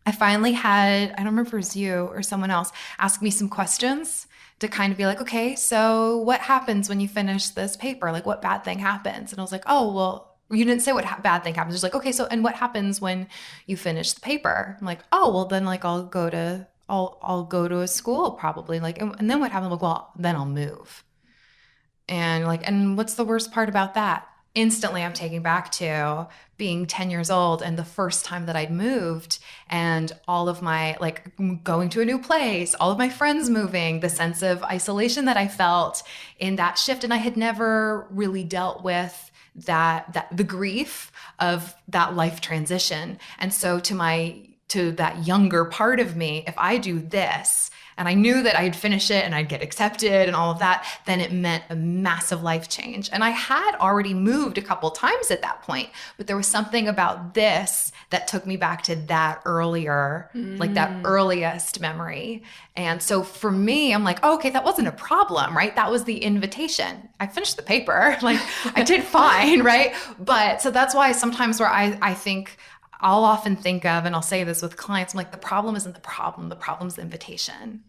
I finally had, I don't remember if it was you or someone else, ask me some questions to kind of be like, okay, so what happens when you finish this paper? Like, what bad thing happens? And I was like, oh, well, you didn't say what bad thing happens. It's like, okay, so, and what happens when you finish the paper? I'm like, oh, well, then like I'll go to a school probably. Like, and then what happens? Like, well, then I'll move. And like, and what's the worst part about that? Instantly, I'm taking back to being 10 years old and the first time that I'd moved and all of my, like, going to a new place, all of my friends moving, the sense of isolation that I felt in that shift. And I had never really dealt with that the grief of that life transition. And so to that younger part of me, if I do this, and I knew that I'd finish it and I'd get accepted and all of that, then it meant a massive life change. And I had already moved a couple times at that point, but there was something about this that took me back to that earlier, like that earliest memory. And so for me, I'm like, oh, okay, that wasn't a problem, right? That was the invitation. I finished the paper, like I did fine, right? But so that's why sometimes where I think, I'll often think of, and I'll say this with clients, I'm like, the problem isn't the problem's the invitation.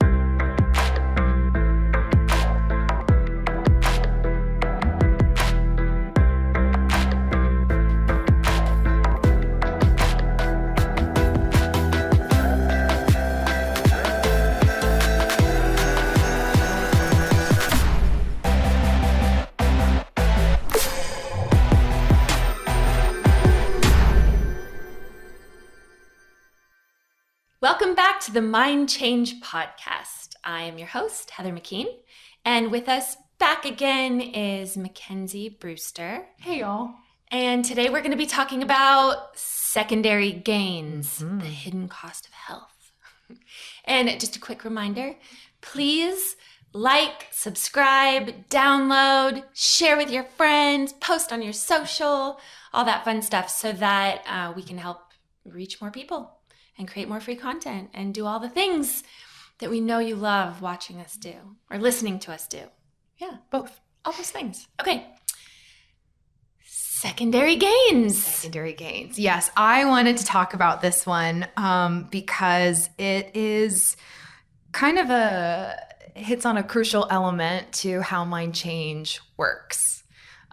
Welcome back to the Mind Change Podcast. I am your host, Heather McKean, and with us back again is McKenzie Brewster. Hey, y'all. And today we're going to be talking about secondary gains, the hidden cost of health. And just a quick reminder, please like, subscribe, download, share with your friends, post on your social, all that fun stuff so that we can help reach more people and create more free content and do all the things that we know you love watching us do or listening to us do. Yeah, both. All those things. Okay. Secondary gains. Secondary gains. Yes, I wanted to talk about this one because it is kind of hits on a crucial element to how mind change works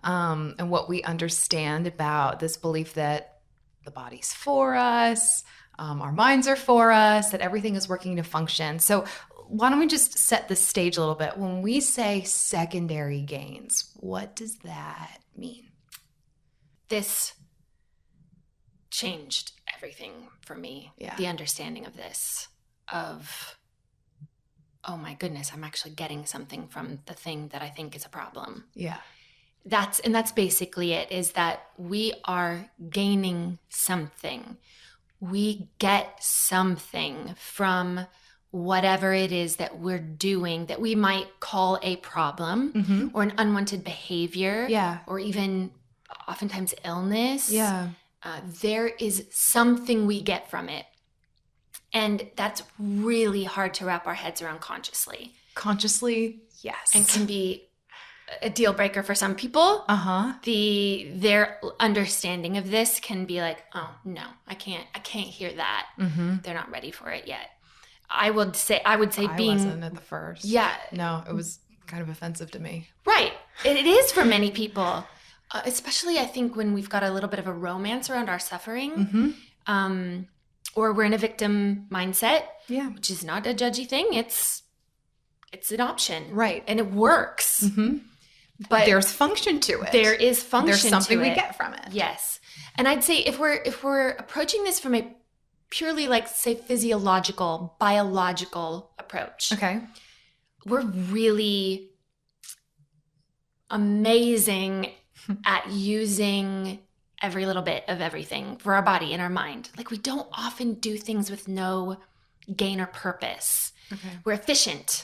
and what we understand about this belief that the body's for us, our minds are for us, that everything is working to function. So why don't we just set the stage a little bit? When we say secondary gains, what does that mean? This changed everything for me. Yeah. The understanding of this, of, oh my goodness, I'm actually getting something from the thing that I think is a problem. Yeah. That's basically it, is that we are gaining something. We get something from whatever it is that we're doing that we might call a problem or an unwanted behavior or even oftentimes illness. Yeah. There is something we get from it. And that's really hard to wrap our heads around consciously. Consciously, yes. And can be a deal breaker for some people. Their understanding of this can be like, oh no, I can't hear that. They're not ready for it yet. I would say I wasn't at the first. Yeah. No, it was kind of offensive to me. Right. It is for many people, especially I think when we've got a little bit of a romance around our suffering, or we're in a victim mindset, which is not a judgy thing. It's an option. Right. And it works. But there's function to it. There is function to it. There's something we get from it. Yes. And I'd say if we're approaching this from a purely, like, say, physiological, biological approach. Okay. We're really amazing at using every little bit of everything for our body and our mind. Like, we don't often do things with no gain or purpose. Okay. We're efficient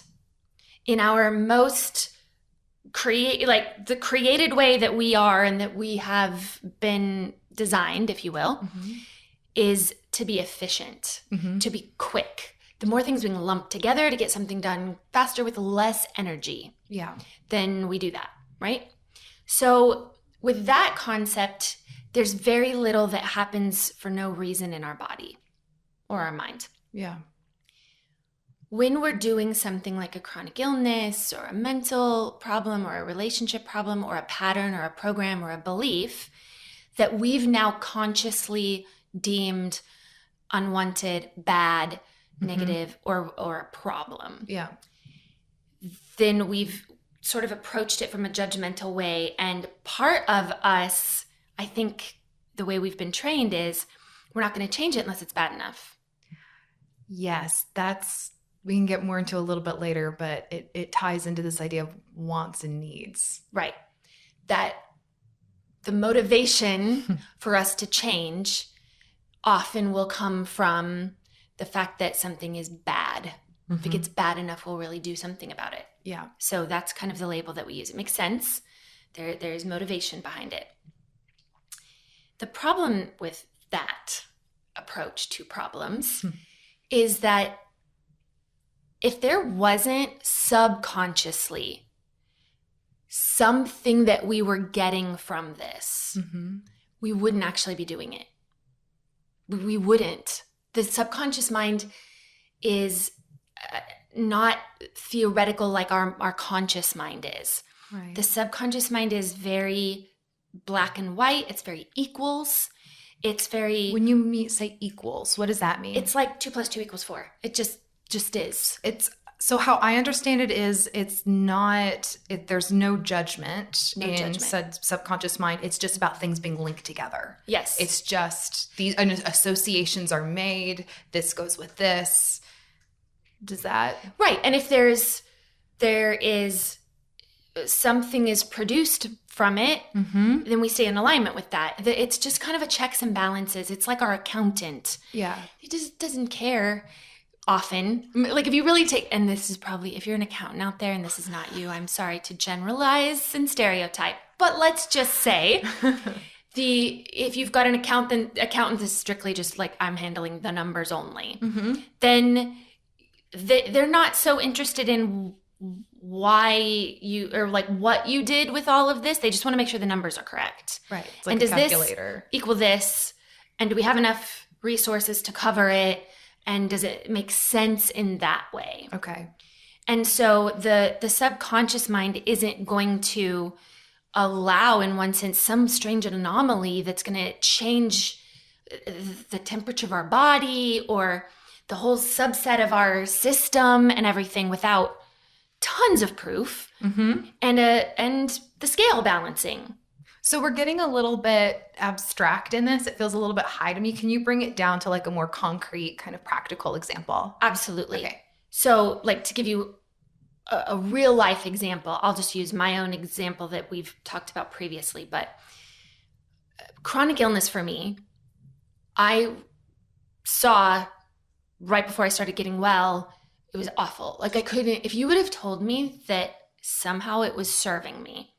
in our most the created way that we are and that we have been designed, if you will, is to be efficient, to be quick. The more things we can lump together to get something done faster with less energy, then we do that, right? So with that concept, there's very little that happens for no reason in our body. or our mind. Yeah. When we're doing something like a chronic illness or a mental problem or a relationship problem or a pattern or a program or a belief that we've now consciously deemed unwanted, bad, negative, or a problem, Yeah. then we've sort of approached it from a judgmental way. And part of us, I think the way we've been trained is we're not going to change it unless it's bad enough. Yes, we can get more into a little bit later, but it ties into this idea of wants and needs. Right. That the motivation for us to change often will come from the fact that something is bad. If it gets bad enough, we'll really do something about it. Yeah. So that's kind of the label that we use. It makes sense. There's motivation behind it. The problem with that approach to problems is that if there wasn't subconsciously something that we were getting from this, we wouldn't actually be doing it. We wouldn't. The subconscious mind is not theoretical like our conscious mind is. Right. The subconscious mind is very black and white. It's very equals. It's very... When you say equals, what does that mean? It's like 2 + 2 = 4. It just is. So how I understand it is it's not, there's no judgment in subconscious mind. It's just about things being linked together. Yes. It's just these associations are made. This goes with this. Does that? Right. And if there is something is produced from it, then we stay in alignment with that. It's just kind of a checks and balances. It's like our accountant. Yeah. He just doesn't care often. Like if you really take, and this is probably, if you're an accountant out there and this is not you, I'm sorry to generalize and stereotype, but let's just say if you've got an accountant is strictly just like, I'm handling the numbers only, then they're not so interested in why you, or like what you did with all of this. They just want to make sure the numbers are correct. Right. It's like and a does calculator. This equal this? And do we have enough resources to cover it? And does it make sense in that way? Okay. And so the subconscious mind isn't going to allow, in one sense, some strange anomaly that's going to change the temperature of our body or the whole subset of our system and everything without tons of proof and the scale balancing. So we're getting a little bit abstract in this. It feels a little bit high to me. Can you bring it down to like a more concrete kind of practical example? Absolutely. Okay. So like to give you a real life example, I'll just use my own example that we've talked about previously, but chronic illness for me, I saw right before I started getting well, it was awful. Like I couldn't, if you would have told me that somehow it was serving me,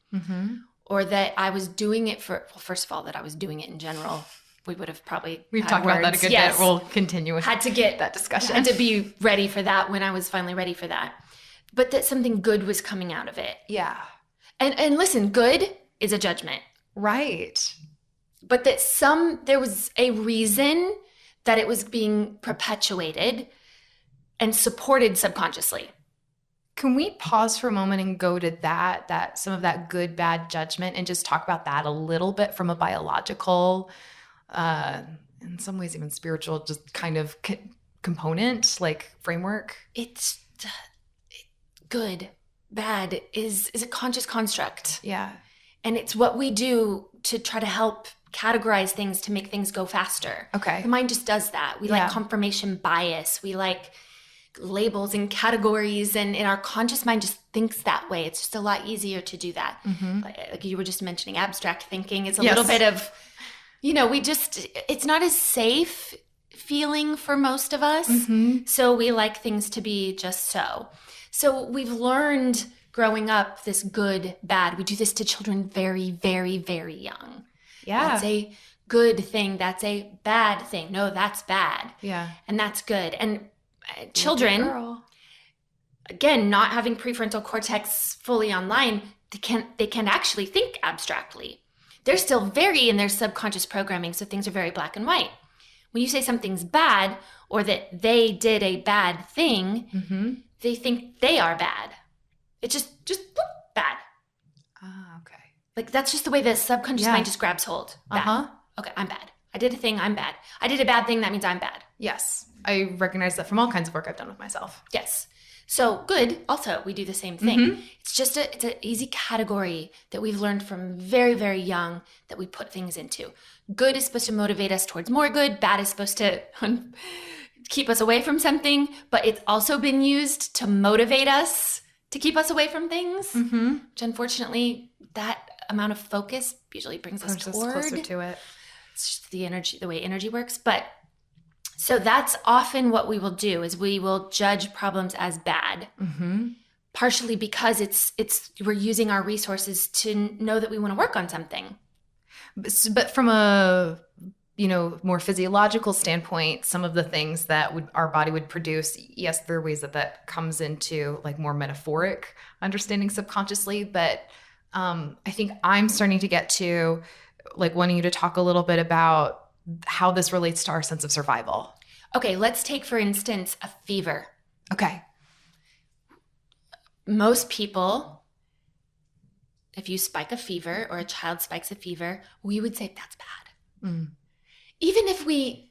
or that I was doing it for, well, first of all, that I was doing it in general, we would have probably We've talked about that a good bit. We'll continue with had to get that discussion. Had to be ready for that when I was finally ready for that. But that something good was coming out of it. Yeah. And listen, good is a judgment. Right. But that there was a reason that it was being perpetuated and supported subconsciously. Can we pause for a moment and go to that some of that good, bad judgment and just talk about that a little bit from a biological, in some ways even spiritual, just kind of component, like framework? It's good, bad is a conscious construct. Yeah. And it's what we do to try to help categorize things to make things go faster. Okay. The mind just does that. We like confirmation bias. We like labels and categories, and our conscious mind just thinks that way. It's just a lot easier to do that. Like you were just mentioning, abstract thinking is a little bit of, it's not as safe feeling for most of us. So we like things to be just so. So we've learned growing up this good, bad. We do this to children very, very, very young. Yeah. That's a good thing. That's a bad thing. No, that's bad. Yeah. And that's good. And children, again, not having prefrontal cortex fully online, they can actually think abstractly. They're still very in their subconscious programming, so things are very black and white. When you say something's bad or that they did a bad thing, they think they are bad. It's just boop, bad. Ah, okay. Like that's just the way the subconscious mind just grabs hold. Bad. Okay, I'm bad. I did a thing, I'm bad. I did a bad thing, that means I'm bad. Yes. I recognize that from all kinds of work I've done with myself. Yes. So good. Also, we do the same thing. It's an easy category that we've learned from very, very young that we put things into. Good is supposed to motivate us towards more good. Bad is supposed to keep us away from something, but it's also been used to motivate us to keep us away from things, which unfortunately that amount of focus usually brings us toward. Closer to it. It's just the energy, the way energy works. But so that's often what we will do is we will judge problems as bad, partially because we're using our resources to know that we want to work on something. But from a more physiological standpoint, some of the things that our body would produce, yes, there are ways that comes into like more metaphoric understanding subconsciously. But I think I'm starting to get to like wanting you to talk a little bit about how this relates to our sense of survival. Okay, let's take, for instance, a fever. Okay. Most people, if you spike a fever or a child spikes a fever, we would say that's bad. Even if we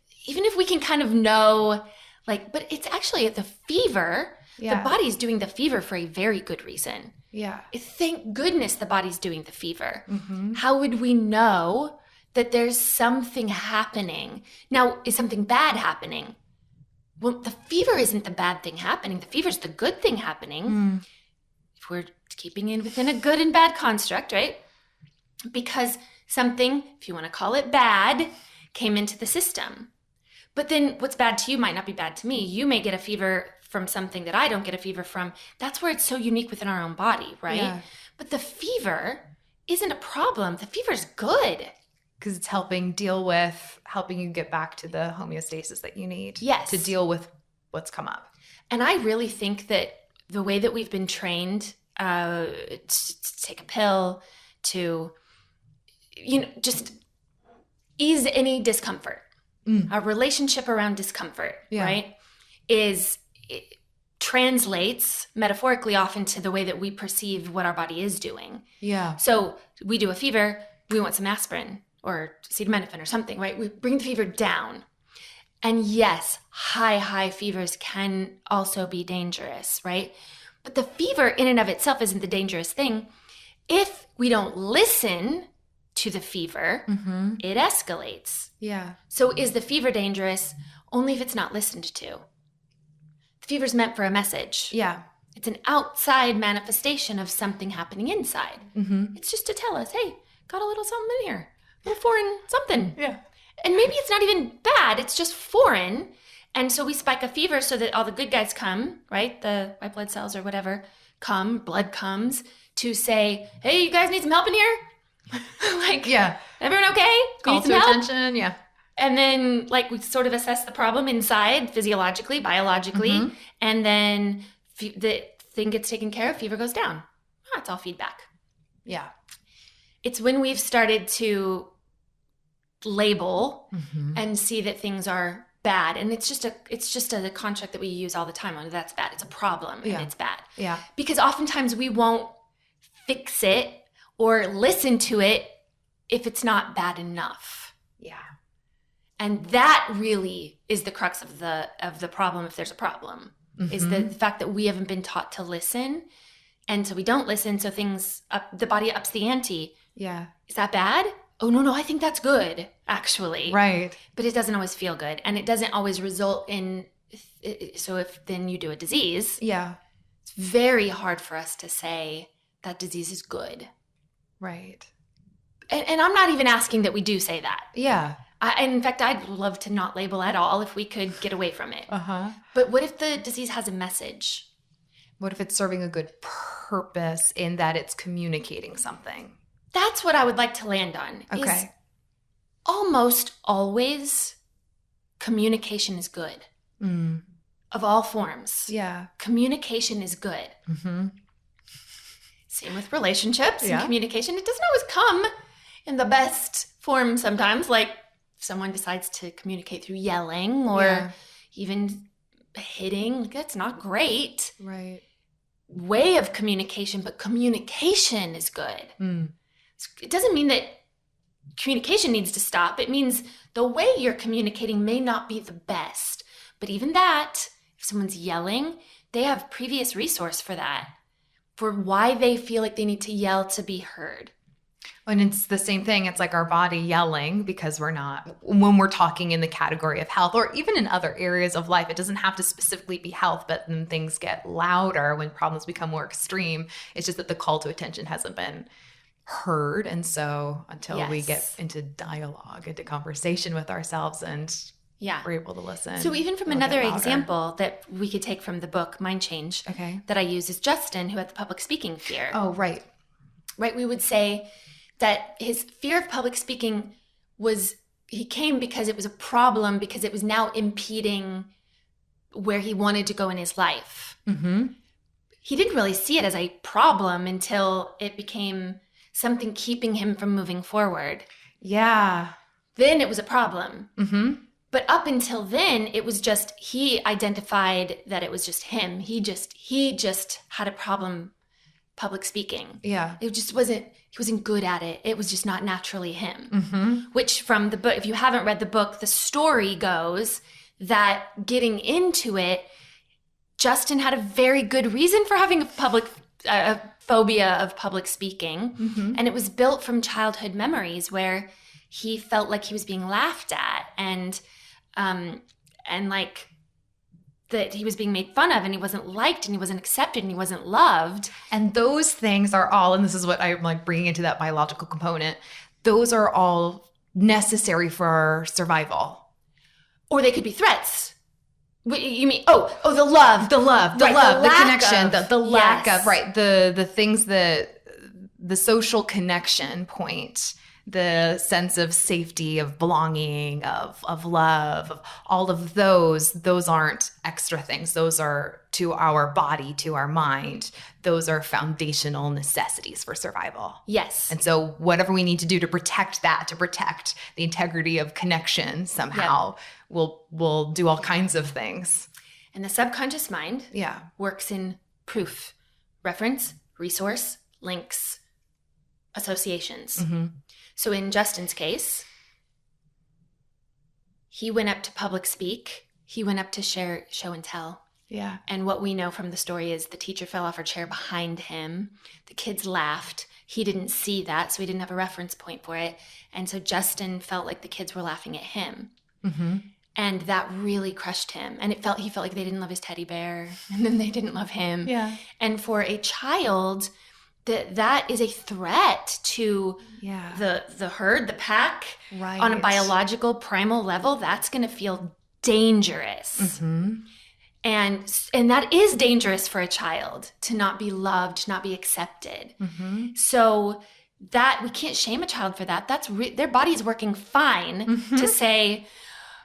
can kind of know, like, but it's actually the fever, the body's doing the fever for a very good reason. Yeah. Thank goodness the body's doing the fever. How would we know that there's something happening? Now, is something bad happening? Well, the fever isn't the bad thing happening. The fever's the good thing happening. If we're keeping it within a good and bad construct, right? Because something, if you want to call it bad, came into the system. But then what's bad to you might not be bad to me. You may get a fever from something that I don't get a fever from. That's where it's so unique within our own body, right? Yeah. But the fever isn't a problem. The fever's good. Because it's helping you get back to the homeostasis that you need. Yes. To deal with what's come up. And I really think that the way that we've been trained to take a pill, to, just ease any discomfort. Our relationship around discomfort, right, translates metaphorically often to the way that we perceive what our body is doing. Yeah. So we do a fever, we want some aspirin or acetaminophen or something, right? We bring the fever down. And yes, high fevers can also be dangerous, right? But the fever in and of itself isn't the dangerous thing. If we don't listen to the fever, it escalates. Yeah. So is the fever dangerous? Only if it's not listened to. The fever's meant for a message. Yeah. It's an outside manifestation of something happening inside. It's just to tell us, hey, got a little something in here. A little foreign something. Yeah. And maybe it's not even bad. It's just foreign. And so we spike a fever so that all the good guys come, right? The white blood cells or whatever come, blood comes to say, hey, you guys need some help in here? Like, everyone okay? Call to attention, yeah. And then, like, we sort of assess the problem inside, physiologically, biologically, and then the thing gets taken care of, fever goes down. It's all feedback. Yeah. It's when we've started to label and see that things are bad, and it's just a construct that we use all the time. Oh, that's bad. It's a problem, and it's bad. Yeah. Because oftentimes we won't fix it or listen to it if it's not bad enough. Yeah. And that really is the crux of the problem, if there's a problem, is the fact that we haven't been taught to listen. And so we don't listen, so the body ups the ante. Yeah. Is that bad? Oh, no, I think that's good, actually. Right. But it doesn't always feel good. And it doesn't always result in, so if then you do a disease. Yeah. It's very hard for us to say that disease is good. Right. And I'm not even asking that we do say that. Yeah. In fact, I'd love to not label at all if we could get away from it. But what if the disease has a message? What if it's serving a good purpose in that it's communicating something? That's what I would like to land on. Okay. Is almost always communication is good. Of all forms. Yeah. Communication is good. Same with relationships and communication. It doesn't always come in the best form sometimes. Like if someone decides to communicate through yelling or, even hitting. Like, that's not great. Right. Way of communication, but communication is good. It doesn't mean that communication needs to stop. It means the way you're communicating may not be the best. But even that, if someone's yelling, they have previous resource for that, for why they feel like they need to yell to be heard. And it's the same thing. It's like our body yelling because when we're talking in the category of health, or even in other areas of life, it doesn't have to specifically be health, but then things get louder when problems become more extreme. It's just that the call to attention hasn't been heard. And so until we get into dialogue, into conversation with ourselves, and we're able to listen. So even from another example that we could take from the book, Mind Change, that I use is Justin, who had the public speaking fear. Oh, right. Right. We would say that his fear of public speaking he came because it was a problem, because it was now impeding where he wanted to go in his life. He didn't really see it as a problem until it became something keeping him from moving forward. Yeah. Then it was a problem. But up until then, it was just, he identified that it was just him. He just had a problem public speaking. Yeah. It just wasn't, he wasn't good at it. It was just not naturally him. Which from the book, if you haven't read the book, the story goes that getting into it, Justin had a very good reason for having a phobia of public speaking. And it was built from childhood memories where he felt like he was being laughed at and like that he was being made fun of, and he wasn't liked, and he wasn't accepted, and he wasn't loved. And those things are all, and this is what I'm like bringing into that biological component, those are all necessary for our survival. Or they could be threats. What you mean? The love, the connection, the lack of, right, the things that the social connection point, the sense of safety, of belonging, of love, of all of those aren't extra things. Those are to our body, to our mind. Those are foundational necessities for survival. Yes. And so whatever we need to do to protect that, to protect the integrity of connection somehow, we'll do all kinds of things. And the subconscious mind works in proof, reference, resource, links, associations. So in Justin's case, he went up to public speak. He went up to show and tell. Yeah. And what we know from the story is the teacher fell off her chair behind him. The kids laughed. He didn't see that, so he didn't have a reference point for it. And so Justin felt like the kids were laughing at him. And that really crushed him. And he felt like they didn't love his teddy bear, and then they didn't love him. Yeah. And for a child, that is a threat to the herd, the pack, on a biological primal level. That's going to feel dangerous. And that is dangerous for a child, to not be loved, to not be accepted. So that we can't shame a child for that. That's their body's working fine to say,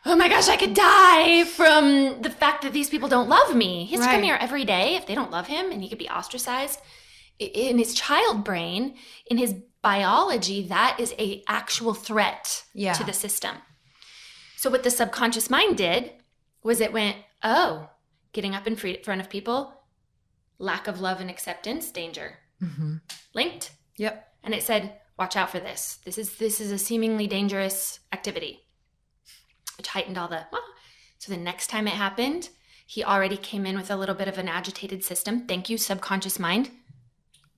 oh my gosh, I could die from the fact that these people don't love me. He has to come here every day if they don't love him, and he could be ostracized. In his child brain, in his biology, that is a actual threat to the system. So what the subconscious mind did was it went, getting up in front of people, lack of love and acceptance, danger. Linked. Yep. And it said, watch out for this. This is a seemingly dangerous activity, which heightened all the, So the next time it happened, he already came in with a little bit of an agitated system. Thank you, subconscious mind.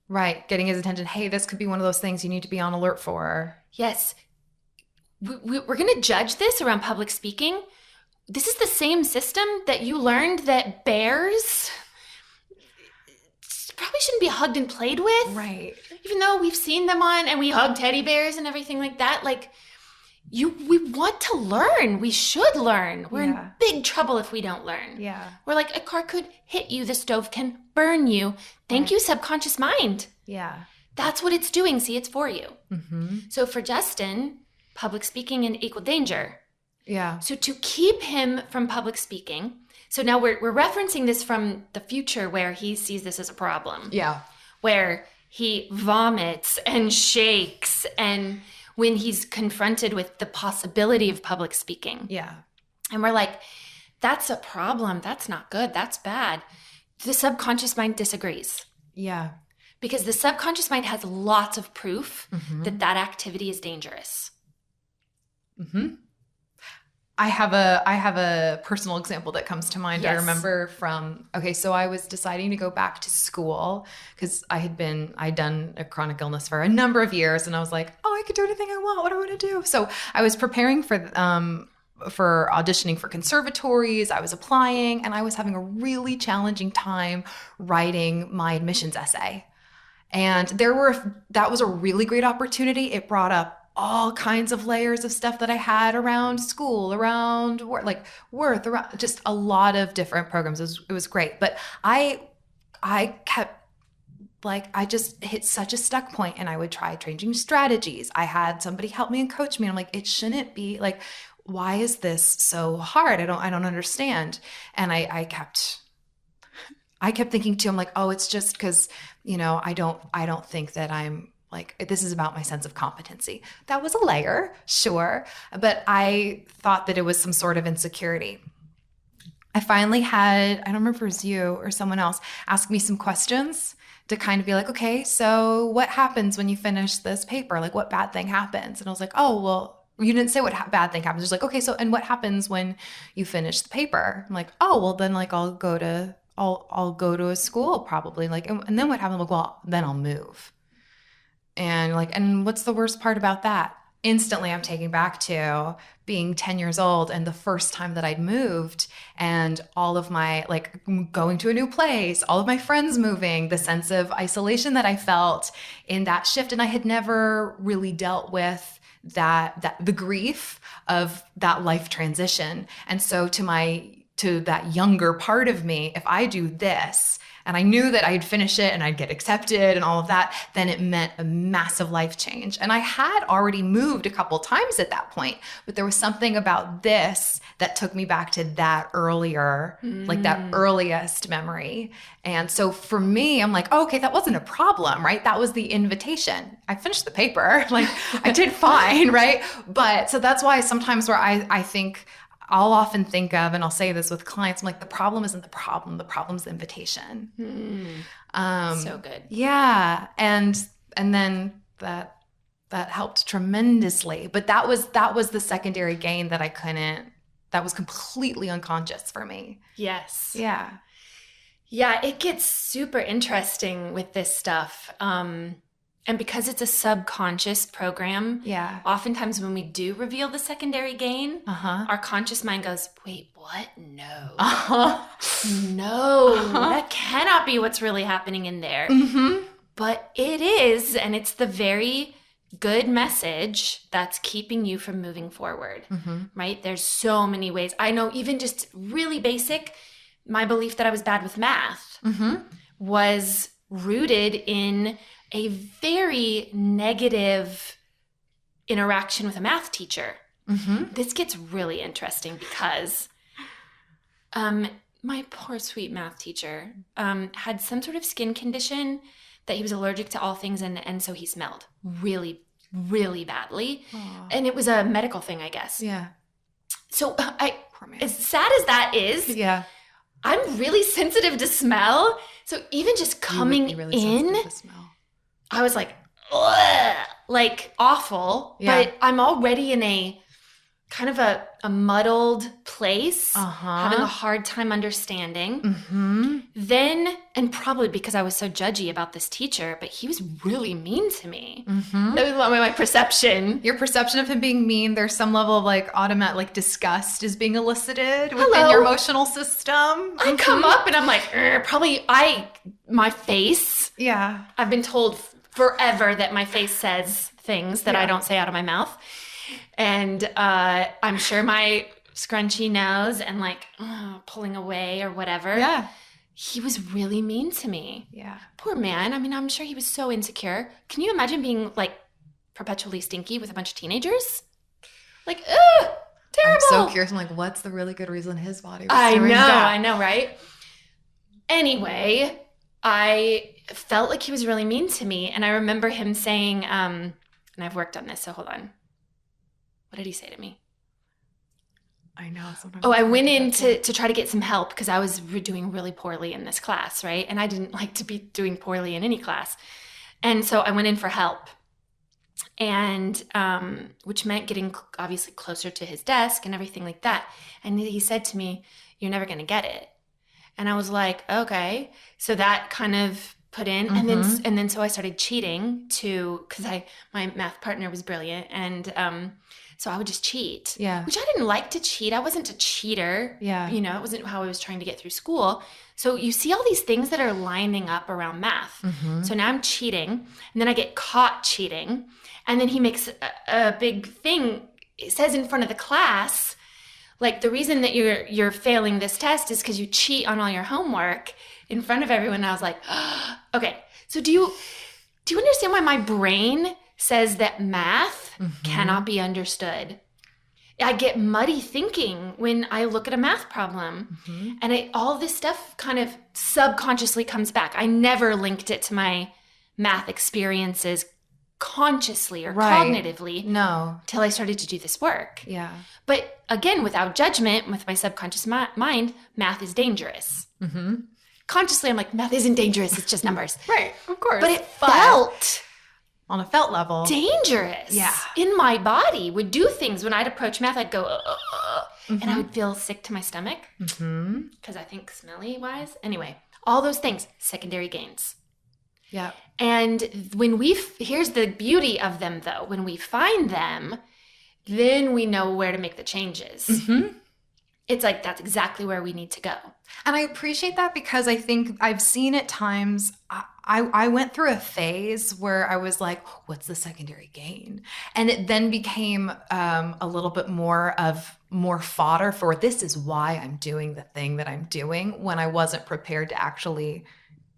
Right. Getting his attention. Hey, this could be one of those things you need to be on alert for. Yes. We're going to judge this around public speaking. This is the same system that you learned that bears probably shouldn't be hugged and played with. Right. Even though we've seen them and we hug teddy bears and everything like that. Like, we want to learn. We should learn. We're in big trouble if we don't learn. Yeah. We're like, a car could hit you. The stove can burn you. Thank you, subconscious mind. Yeah. That's what it's doing. See, it's for you. So for Justin, public speaking in equal danger. Yeah. So to keep him from public speaking, so now we're referencing this from the future where he sees this as a problem. Yeah. Where he vomits and shakes and when he's confronted with the possibility of public speaking. Yeah. And we're like, That's a problem. That's not good. That's bad. The subconscious mind disagrees. Yeah. Because the subconscious mind has lots of proof that that activity is dangerous. Mm-hmm. I have a personal example that comes to mind. Yes. I remember so I was deciding to go back to school because I'd done a chronic illness for a number of years, and I was like, oh, I could do anything I want. What do I want to do? So I was preparing for auditioning for conservatories. I was applying, and I was having a really challenging time writing my admissions essay. And that was a really great opportunity. It brought up all kinds of layers of stuff that I had around school, around work, like worth, around just a lot of different programs. It was great. But I kept I just hit such a stuck point, and I would try changing strategies. I had somebody help me and coach me. And I'm like, it shouldn't be like, why is this so hard? I don't understand. And I kept thinking too, I'm like, oh, it's just because, I don't think that I'm like, this is about my sense of competency. That was a layer, sure. But I thought that it was some sort of insecurity. I finally had, I don't remember if it was you or someone else, ask me some questions to kind of be like, okay, so what happens when you finish this paper? Like, what bad thing happens? And I was like, oh, well, you didn't say what bad thing happens. It's like, okay, so, and what happens when you finish the paper? I'm like, oh, well, then I'll go to a school probably. And then what happens? I'm like, well, then I'll move. And what's the worst part about that? Instantly, I'm taken back to being 10 years old and the first time that I'd moved, and all of my, going to a new place, all of my friends moving, the sense of isolation that I felt in that shift. And I had never really dealt with the grief of that life transition. And so to that younger part of me, if I do this, and I knew that I'd finish it and I'd get accepted and all of that, then it meant a massive life change. And I had already moved a couple times at that point, but there was something about this that took me back to that earlier, that earliest memory. And so for me, I'm like, oh, okay, that wasn't a problem, right? That was the invitation. I finished the paper, I did fine, right? But so that's why sometimes where I think, I'll often think of, and I'll say this with clients, I'm like, the problem isn't the problem's the invitation. So good. Yeah. And then that helped tremendously. But that was the secondary gain that was completely unconscious for me. Yes. Yeah. Yeah, it gets super interesting with this stuff. And because it's a subconscious program, oftentimes when we do reveal the secondary gain, our conscious mind goes, wait, what? No. No, that cannot be what's really happening in there. But it is, and it's the very good message that's keeping you from moving forward, right? There's so many ways. I know even just really basic, my belief that I was bad with math was rooted in a very negative interaction with a math teacher. This gets really interesting because my poor sweet math teacher had some sort of skin condition that he was allergic to all things, and so he smelled really, really badly. Aww. And it was a medical thing, I guess. Yeah. So as sad as that is, I'm really sensitive to smell. So even just coming in, I was like, ugh, like awful, but I'm already in a kind of a muddled place, having a hard time understanding. Then, and probably because I was so judgy about this teacher, but he was really mean to me. That was my perception. Your perception of him being mean, there's some level of automatic disgust is being elicited within your emotional system. I come up and I'm like, my face. Yeah. I've been told forever that my face says things that I don't say out of my mouth. And I'm sure my scrunchy nose and pulling away or whatever. Yeah. He was really mean to me. Yeah. Poor man. I mean, I'm sure he was so insecure. Can you imagine being perpetually stinky with a bunch of teenagers? Terrible. I'm so curious. I'm like, what's the really good reason his body was doing that? I know, right? Anyway, I felt like he was really mean to me. And I remember him saying, and I've worked on this, so hold on. What did he say to me? I know. Sometimes Oh, it's I hard went to in get through. to try to get some help because I was doing really poorly in this class, right? And I didn't like to be doing poorly in any class. And so I went in for help, and which meant getting obviously closer to his desk and everything like that. And he said to me, "You're never going to get it." And I was like, "Okay." So that kind of put in, and then so I started cheating to, because my math partner was brilliant, and so I would just cheat. Yeah. Which I didn't like to cheat. I wasn't a cheater. Yeah. You know, it wasn't how I was trying to get through school. So you see all these things that are lining up around math. So now I'm cheating, and then I get caught cheating, and then he makes a big thing. It says in front of the class, like, the reason that you're failing this test is because you cheat on all your homework in front of everyone. And I was like, oh, okay. So do you understand why my brain says that math cannot be understood? I get muddy thinking when I look at a math problem, and all this stuff kind of subconsciously comes back. I never linked it to my math experiences consciously or cognitively. No. Till I started to do this work. Yeah. But again, without judgment, with my subconscious mind, math is dangerous. Consciously, I'm like, math isn't dangerous. It's just numbers. Right. Of course. But it felt on a felt level dangerous. Yeah. In my body, would do things. When I'd approach math, I'd go, and I would feel sick to my stomach because I think smelly wise. Anyway, all those things, secondary gains. Yeah. And when here's the beauty of them, though. When we find them, then we know where to make the changes. It's like, that's exactly where we need to go. And I appreciate that because I think I've seen at times, I went through a phase where I was like, what's the secondary gain? And it then became a little bit more fodder for, this is why I'm doing the thing that I'm doing, when I wasn't prepared to actually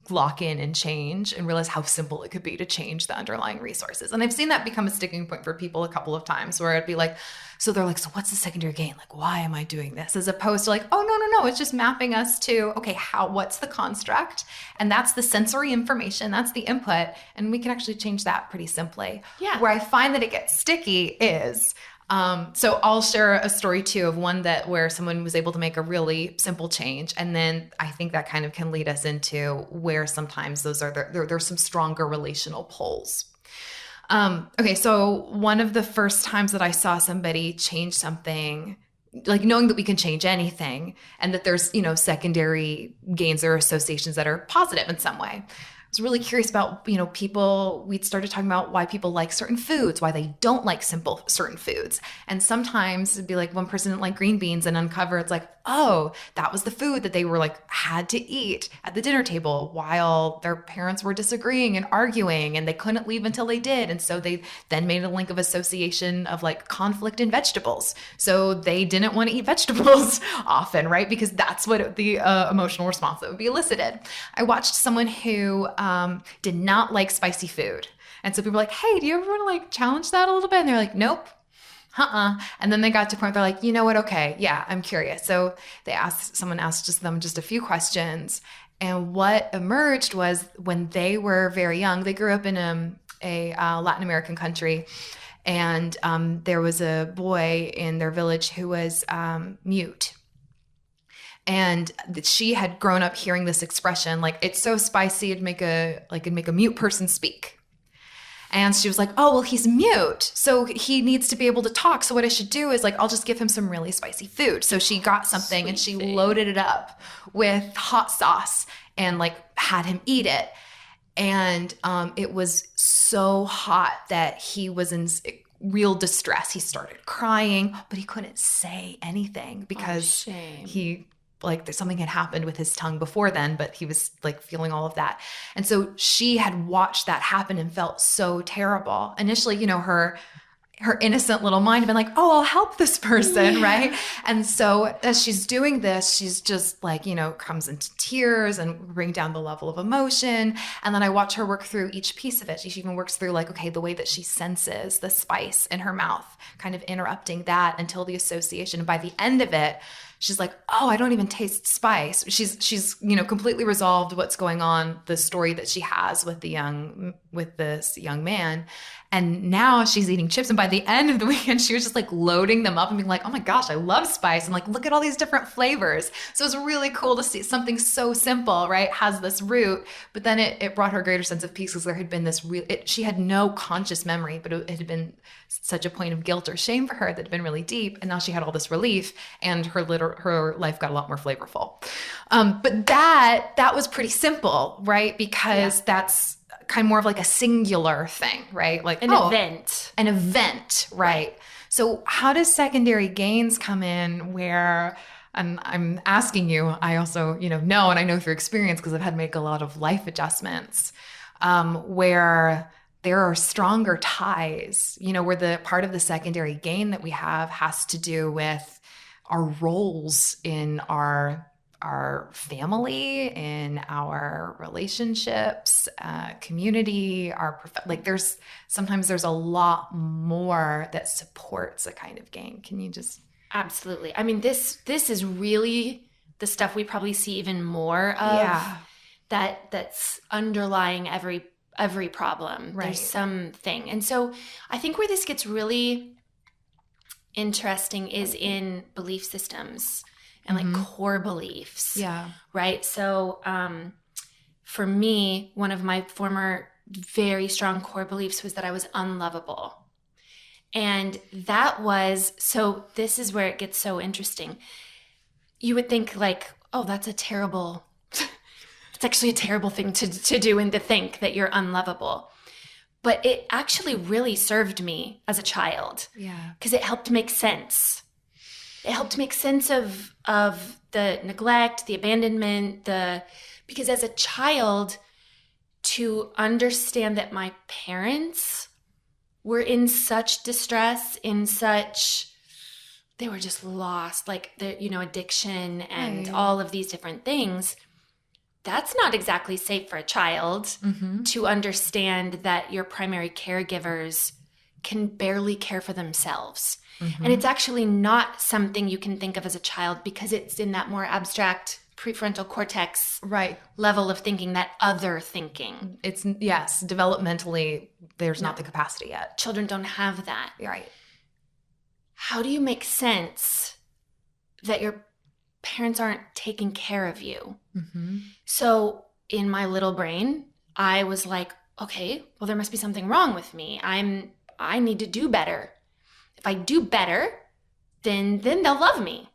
lock in and change and realize how simple it could be to change the underlying resources. And I've seen that become a sticking point for people a couple of times, where I'd be like, so they're like, so what's the secondary gain? Like, why am I doing this? As opposed to like, oh, no, it's just mapping us to, okay, what's the construct? And that's the sensory information, that's the input. And we can actually change that pretty simply. Yeah. Where I find that it gets sticky is, so I'll share a story too of one where someone was able to make a really simple change. And then I think that kind of can lead us into where sometimes there's some stronger relational pulls. Okay. So one of the first times that I saw somebody change something, like knowing that we can change anything and that there's, secondary gains or associations that are positive in some way. I was really curious about, people, we started talking about why people like certain foods, why they don't like certain foods. And sometimes it'd be like one person didn't like green beans and uncover, it's like, oh, that was the food that they were like, had to eat at the dinner table while their parents were disagreeing and arguing and they couldn't leave until they did. And so they then made a link of association of like conflict in vegetables. So they didn't want to eat vegetables often, right? Because that's what the emotional response that would be elicited. I watched someone who did not like spicy food. And so people were like, hey, do you ever want to like challenge that a little bit? And they're like, nope. And then they got to a point, they're like, you know what? Okay. Yeah, I'm curious. So someone asked them just a few questions. And what emerged was when they were very young, they grew up in a Latin American country. And there was a boy in their village who was mute. And she had grown up hearing this expression, like, it's so spicy, it'd make a mute person speak. And she was like, oh, well, he's mute, so he needs to be able to talk. So what I should do is like, I'll just give him some really spicy food. So she got something and she loaded it up with hot sauce and like had him eat it. And it was so hot that he was in real distress. He started crying, but he couldn't say anything because something had happened with his tongue before then, but he was like feeling all of that. And so she had watched that happen and felt so terrible. Initially, her innocent little mind had been like, oh, I'll help this person, right? And so as she's doing this, she's just like, comes into tears and bring down the level of emotion. And then I watch her work through each piece of it. She even works through like, okay, the way that she senses the spice in her mouth, kind of interrupting that until the association. And by the end of it, she's like, oh, I don't even taste spice. She's completely resolved what's going on, the story that she has with this young man. And now she's eating chips. And by the end of the weekend, she was just like loading them up and being like, oh my gosh, I love spice. And like, look at all these different flavors. So it's really cool to see something so simple, right? Has this root, but then it brought her a greater sense of peace because there had been this she had no conscious memory, but it had been such a point of guilt or shame for her that had been really deep. And now she had all this relief and her life got a lot more flavorful. But that was pretty simple, right? Because that's kind of more of like a singular thing, right? Like an event, right? So how does secondary gains come in where, and I'm asking you, I also, know, and I know through experience because I've had to make a lot of life adjustments, where there are stronger ties, where the part of the secondary gain that we have has to do with our roles in our family, in our relationships, community, sometimes there's a lot more that supports a kind of gain. Can you just... Absolutely. I mean, this is really the stuff we probably see even more of, that's underlying every problem. Right. There's something. And so I think where this gets really interesting is in belief systems and like core beliefs. Yeah. Right. So for me, one of my former very strong core beliefs was that I was unlovable. And so this is where it gets so interesting. You would think like, oh, that's it's actually a terrible thing to do and to think that you're unlovable. But it actually really served me as a child. Yeah. Because it helped make sense. It helped make sense of the neglect, the abandonment, because as a child, to understand that my parents were in such distress, they were just lost, like addiction and all of these different things. That's not exactly safe for a child to understand that your primary caregivers can barely care for themselves. And it's actually not something you can think of as a child because it's in that more abstract prefrontal cortex level of thinking, that other thinking. It's, yes, developmentally, there's not the capacity yet. Children don't have that. Right. How do you make sense that your parents aren't taking care of you? So in my little brain, I was like, okay, well, there must be something wrong with me. I need to do better. If I do better, then they'll love me.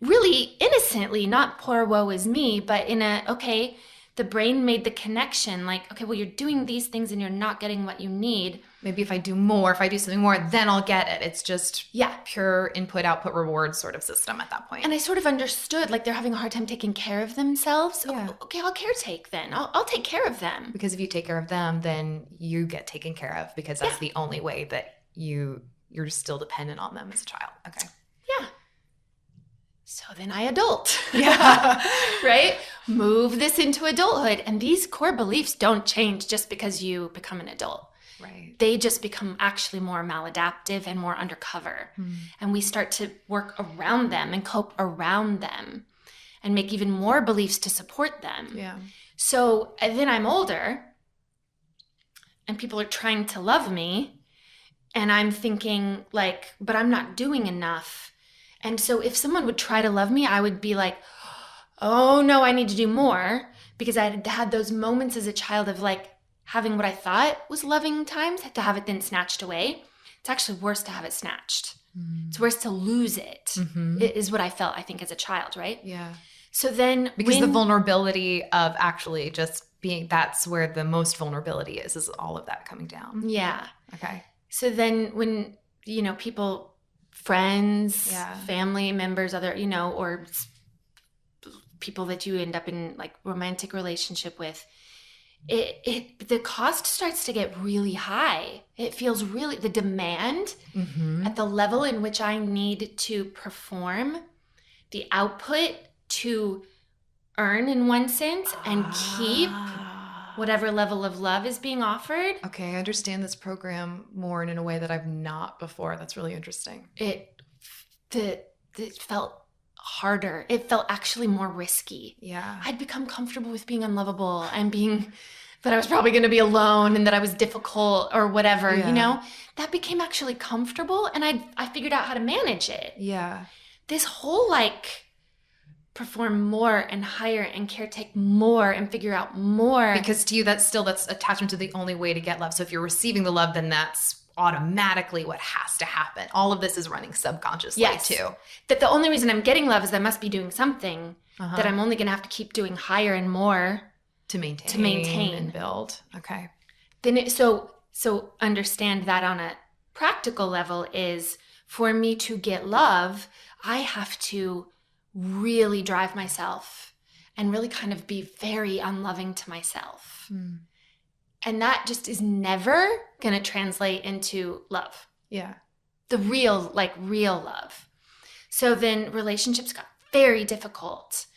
Really innocently, not poor woe is me, but the brain made the connection like, okay, well, you're doing these things and you're not getting what you need. Maybe if I do something more, then I'll get it. It's just pure input, output, reward sort of system at that point. And I sort of understood, like, they're having a hard time taking care of themselves. Yeah. Okay, I'll caretake then. I'll take care of them. Because if you take care of them, then you get taken care of because that's the only way that you're still dependent on them as a child. Okay. Yeah. So then I adult. Yeah. Right? Move this into adulthood. And these core beliefs don't change just because you become an adult. Right. They just become actually more maladaptive and more undercover. And we start to work around them and cope around them and make even more beliefs to support them. Yeah. So then I'm older and people are trying to love me. And I'm thinking like, but I'm not doing enough. And so if someone would try to love me, I would be like, oh no, I need to do more, because I had those moments as a child of like having what I thought was loving times, to have it then snatched away. It's actually worse to have it snatched. It's worse to lose it. It is what I felt, I think, as a child, right? Yeah. So then because the vulnerability of actually just being, that's where the most vulnerability is all of that coming down. Yeah. Okay. So then when, people, friends, family members, other, or people that you end up in like romantic relationship with, the cost starts to get really high. It feels really, the demand at the level in which I need to perform, the output to earn in one sense and keep whatever level of love is being offered. Okay, I understand this program more and in a way that I've not before. That's really interesting. It felt harder. It felt actually more risky. Yeah. I'd become comfortable with being unlovable and that I was probably going to be alone and that I was difficult or whatever, that became actually comfortable, and I figured out how to manage it. Yeah. This whole perform more and higher and caretake more and figure out more. Because to you, that's attachment to the only way to get love. So if you're receiving the love, then that's automatically what has to happen. All of this is running subconsciously too. That the only reason I'm getting love is I must be doing something that I'm only going to have to keep doing higher and more to maintain and build. Okay. Then so understand that on a practical level is for me to get love, I have to really drive myself and really kind of be very unloving to myself. And that just is never going to translate into love. Yeah. The real love. So then relationships got very difficult.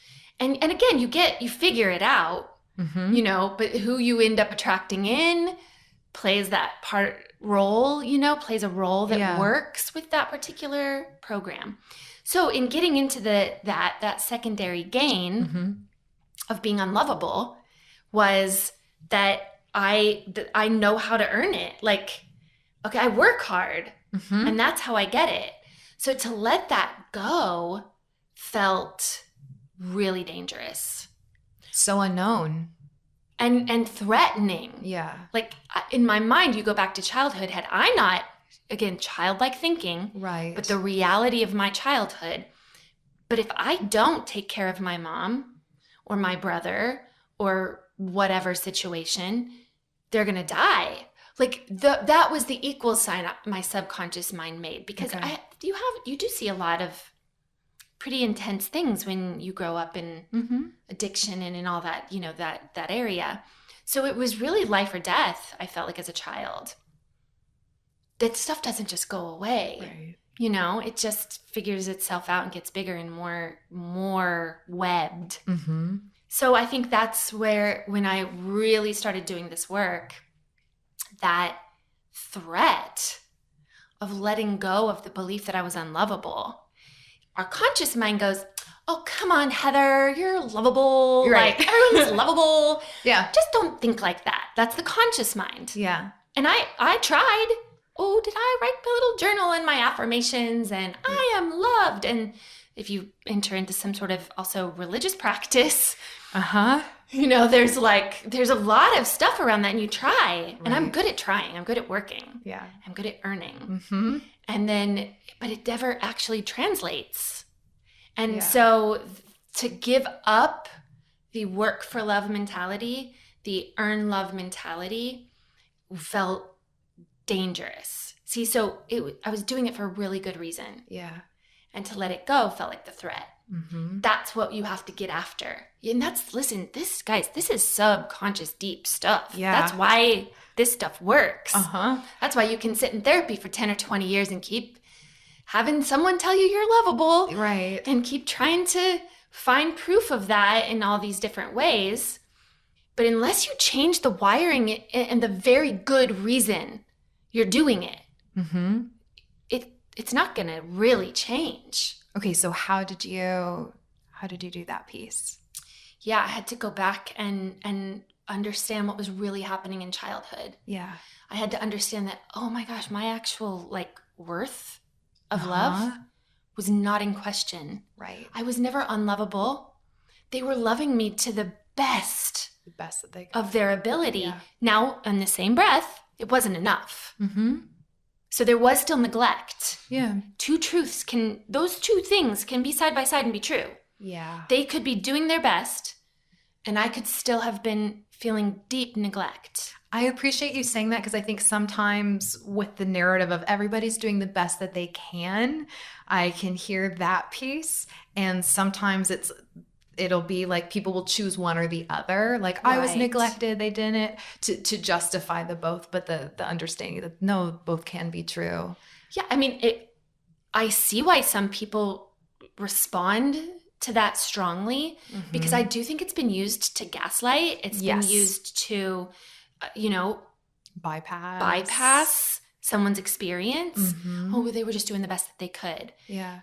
And again, you figure it out, but who you end up attracting in plays that role that works with that particular program. So in getting into that secondary gain of being unlovable was that I know how to earn it. Okay, I work hard and that's how I get it. So to let that go felt really dangerous. So unknown. And threatening. Yeah. In my mind, you go back to childhood. Had I not, again, childlike thinking. Right. But the reality of my childhood. But if I don't take care of my mom or my brother or whatever situation, they're going to die. That was the equal sign my subconscious mind made. Because you do see a lot of pretty intense things when you grow up in addiction and in all that, that area. So it was really life or death, I felt like, as a child. That stuff doesn't just go away. Right. It just figures itself out and gets bigger and more webbed. So I think that's where, when I really started doing this work, that threat of letting go of the belief that I was unlovable, our conscious mind goes, oh, come on, Heather, you're lovable. You're right. Everyone's lovable. Yeah. Just don't think like that. That's the conscious mind. Yeah. And I tried. Oh, did I write my little journal and my affirmations and I am loved? And if you enter into some sort of also religious practice, there's a lot of stuff around that, and you try. Right. And I'm good at trying. I'm good at working. Yeah. I'm good at earning. And then, but it never actually translates. And so to give up the work for love mentality, the earn love mentality, felt dangerous. See, so I was doing it for a really good reason. Yeah. And to let it go felt like the threat. That's what you have to get after. And this is subconscious deep stuff. Yeah. That's why this stuff works. That's why you can sit in therapy for 10 or 20 years and keep having someone tell you you're lovable. Right. And keep trying to find proof of that in all these different ways. But unless you change the wiring and the very good reason you're doing it, it's not going to really change. Okay, so how did you do that piece? Yeah, I had to go back and understand what was really happening in childhood. Yeah. I had to understand that, oh my gosh, my actual worth of love was not in question. Right. I was never unlovable. They were loving me to the best that they could. Of their ability. Yeah. Now, in the same breath, it wasn't enough. So there was still neglect. Yeah. Those two things can be side by side and be true. Yeah. They could be doing their best, and I could still have been feeling deep neglect. I appreciate you saying that, because I think sometimes with the narrative of everybody's doing the best that they can, I can hear that piece. And sometimes it'll be like people will choose one or the other. Like, I was neglected, they didn't, to justify the both. But the understanding that no, both can be true. Yeah, I mean, I see why some people respond to that strongly, because I do think it's been used to gaslight. It's been used to, bypass someone's experience. Oh, they were just doing the best that they could. Yeah.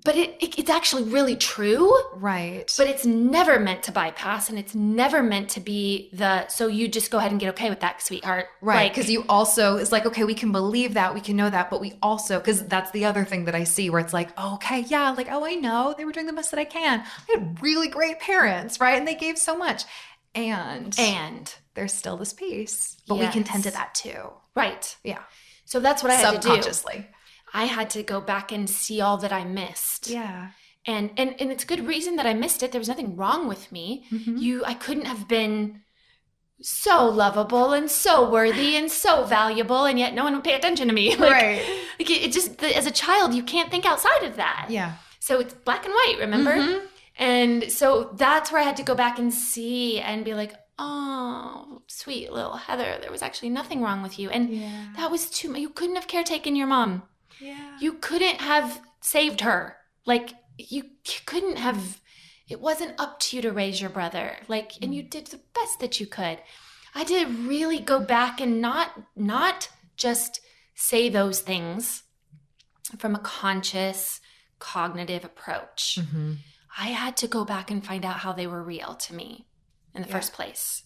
but it's actually really true. Right. But it's never meant to bypass, and it's never meant to be so you just go ahead and get okay with that, sweetheart. Right. Because you also, it's like, okay, we can believe that, we can know that, but we also, because that's the other thing that I see where it's like, oh, okay, yeah, like, oh, I know they were doing the best that I can. I had really great parents, right? And they gave so much. And there's still this piece, but we can tend to that too. Right. Yeah. So that's what I had to do. Subconsciously. I had to go back and see all that I missed. Yeah. And it's a good reason that I missed it. There was nothing wrong with me. Mm-hmm. I couldn't have been so lovable and so worthy and so valuable, and yet no one would pay attention to me. Right. Like it just, as a child, you can't think outside of that. Yeah. So it's black and white, remember? Mm-hmm. And so that's where I had to go back and see and be like, oh, sweet little Heather, there was actually nothing wrong with you. And that was too much. You couldn't have caretaken your mom. Yeah. You couldn't have saved her. Like, you couldn't have, it wasn't up to you to raise your brother. Like, and you did the best that you could. I had to really go back and not just say those things from a conscious, cognitive approach. Mm-hmm. I had to go back and find out how they were real to me in the first place.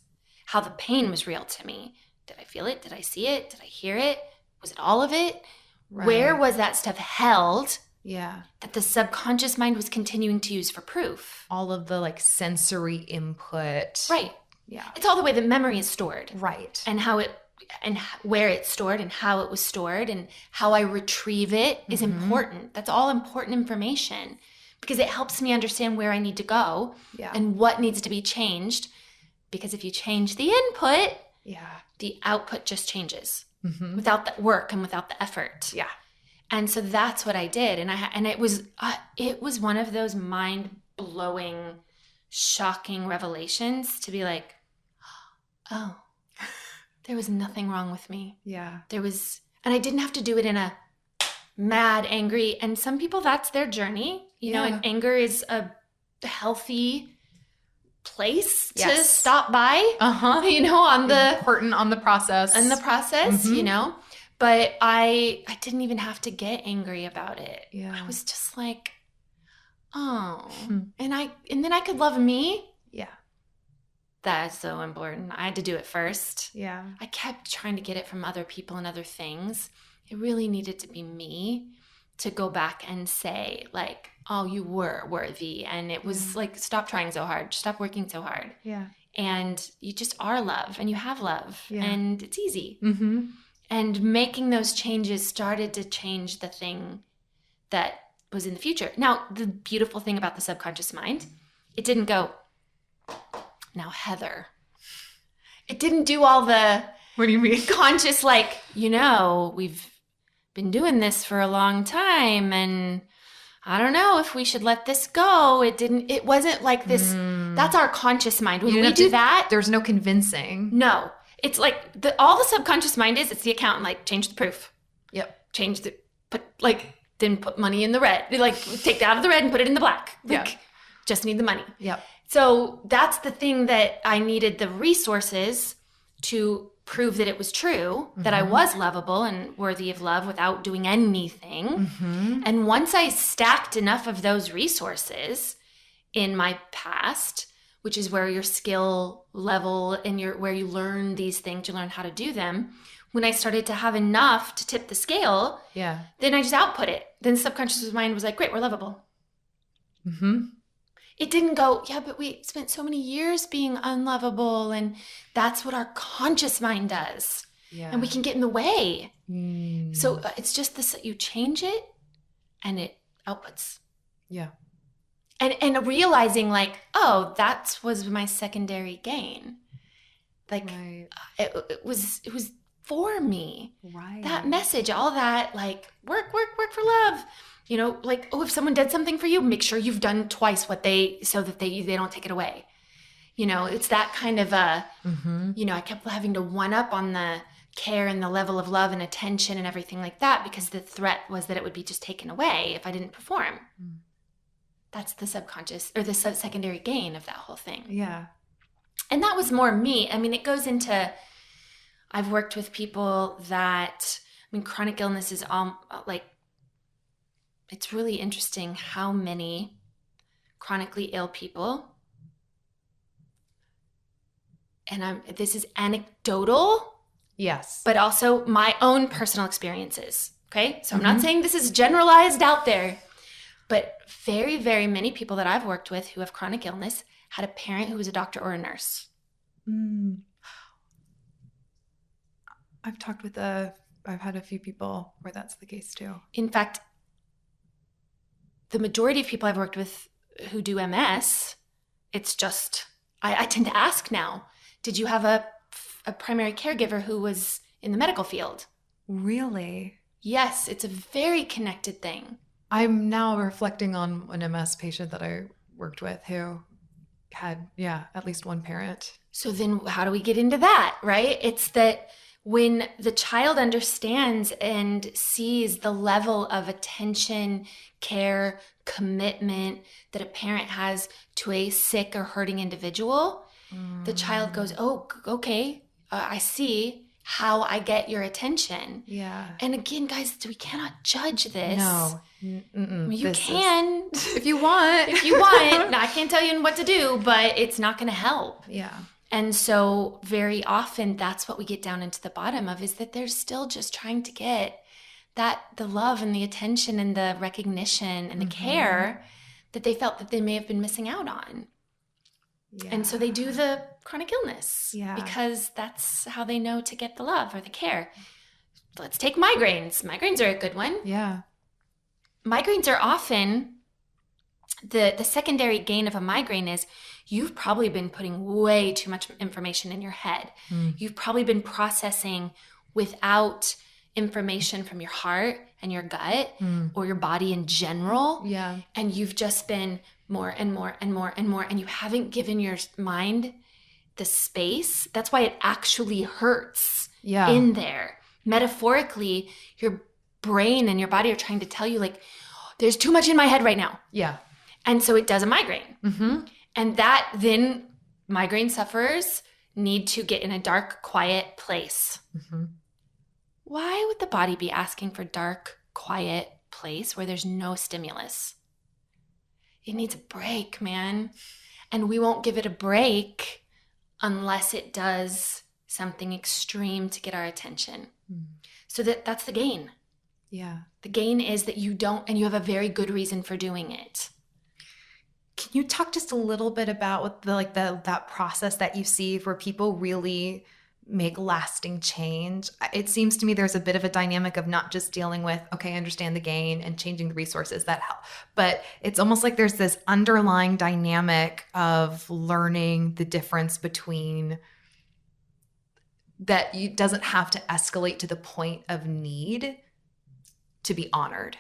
How the pain was real to me. Did I feel it? Did I see it? Did I hear it? Was it all of it? Right. Where was that stuff held? Yeah. That the subconscious mind was continuing to use for proof. All of the like sensory input. Right. Yeah. It's all the way that memory is stored. Right. And how it, and where it's stored and how it was stored and how I retrieve it is important. That's all important information because it helps me understand where I need to go and what needs to be changed. Because if you change the input, the output just changes without the work and without the effort. Yeah. And so that's what I did. And it was one of those mind-blowing, shocking revelations to be like, oh, there was nothing wrong with me. Yeah. And I didn't have to do it in a mad, angry, and some people, that's their journey. You know, and anger is a healthy place to stop by, you know, important on the process. You know, but I didn't even have to get angry about it. Yeah. I was just like, oh, and then I could love me. Yeah. That's so important. I had to do it first. Yeah. I kept trying to get it from other people and other things. It really needed to be me to go back and say, like, oh, you were worthy. And it was like, stop trying so hard. Stop working so hard. Yeah. And you just are love and you have love. Yeah. And it's easy. Mm-hmm. And making those changes started to change the thing that was in the future. Now, the beautiful thing about the subconscious mind, it didn't go, now Heather. It didn't do all the what do you mean? Conscious, like, you know, we've been doing this for a long time and I don't know if we should let this go. It wasn't like this. That's our conscious mind. When we do that, there's no convincing. No. It's like all the subconscious mind is, it's the accountant, like, change the proof. Yep. Then put money in the red. Like, take that out of the red and put it in the black. Like, just need the money. Yep. So that's the thing that I needed the resources to prove that it was true, that I was lovable and worthy of love without doing anything. And once I stacked enough of those resources in my past, which is where your skill level and where you learn these things, you learn how to do them. When I started to have enough to tip the scale, then I just output it. Then the subconscious mind was like, great, we're lovable. It didn't go, yeah, but we spent so many years being unlovable, and that's what our conscious mind does. Yeah. And we can get in the way. So it's just this, you change it and it outputs. Yeah. And realizing, like, oh, that was my secondary gain. Like, it was for me. Right. That message, all that, like, work for love. You know, like, oh, if someone did something for you, make sure you've done twice so that they don't take it away. You know, it's that kind of you know, I kept having to one up on the care and the level of love and attention and everything like that, because the threat was that it would be just taken away if I didn't perform. That's the subconscious, or the secondary gain of that whole thing. Yeah. And that was more me. I mean, it goes into, I've worked with people that, I mean, chronic illness is all like, it's really interesting how many chronically ill people, and this is anecdotal, Yes. but also my own personal experiences. Okay. So I'm not saying this is generalized out there, but very, very many people that I've worked with who have chronic illness had a parent who was a doctor or a nurse. I've had a few people where that's the case too. In fact, the majority of people I've worked with who do MS, it's just, I tend to ask now, did you have a primary caregiver who was in the medical field? Really? Yes, it's a very connected thing. I'm now reflecting on an MS patient that I worked with who had, at least one parent. So then how do we get into that, right? It's that when the child understands and sees the level of attention, care, commitment that a parent has to a sick or hurting individual, the child goes, oh, okay, I see how I get your attention. Yeah. And again, guys, we cannot judge this. No. I mean, you can. If you want. If you want. Now, I can't tell you what to do, but it's not going to help. Yeah. And so very often that's what we get down into the bottom of, is that they're still just trying to get the love and the attention and the recognition and the care that they felt that they may have been missing out on. Yeah. And so they do the chronic illness because that's how they know to get the love or the care. Let's take migraines. Migraines are a good one. Yeah. Migraines are often, the secondary gain of a migraine is you've probably been putting way too much information in your head. You've probably been processing without information from your heart and your gut or your body in general. Yeah. And you've just been more and more and more and more, and you haven't given your mind the space. That's why it actually hurts in there. Metaphorically, your brain and your body are trying to tell you, like, there's too much in my head right now. Yeah. And so it does a migraine. And that then migraine sufferers need to get in a dark, quiet place. Why would the body be asking for dark, quiet place where there's no stimulus? It needs a break, man. And we won't give it a break unless it does something extreme to get our attention. So that's the gain. Yeah. The gain is that you don't, and you have a very good reason for doing it. Can you talk just a little bit about what that process that you see where people really make lasting change? It seems to me there's a bit of a dynamic of not just dealing with, okay, I understand the gain and changing the resources that help, but it's almost like there's this underlying dynamic of learning the difference between that you doesn't have to escalate to the point of need to be honored.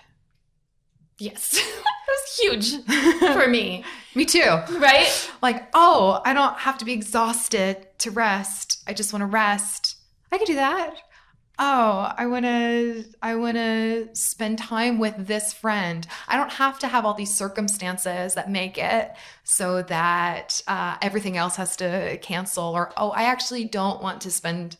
Yes. It was huge for me. Me too. Right? Like, oh, I don't have to be exhausted to rest. I just want to rest. I can do that. Oh, I want to spend time with this friend. I don't have to have all these circumstances that make it so that everything else has to cancel. Or, oh, I actually don't want to spend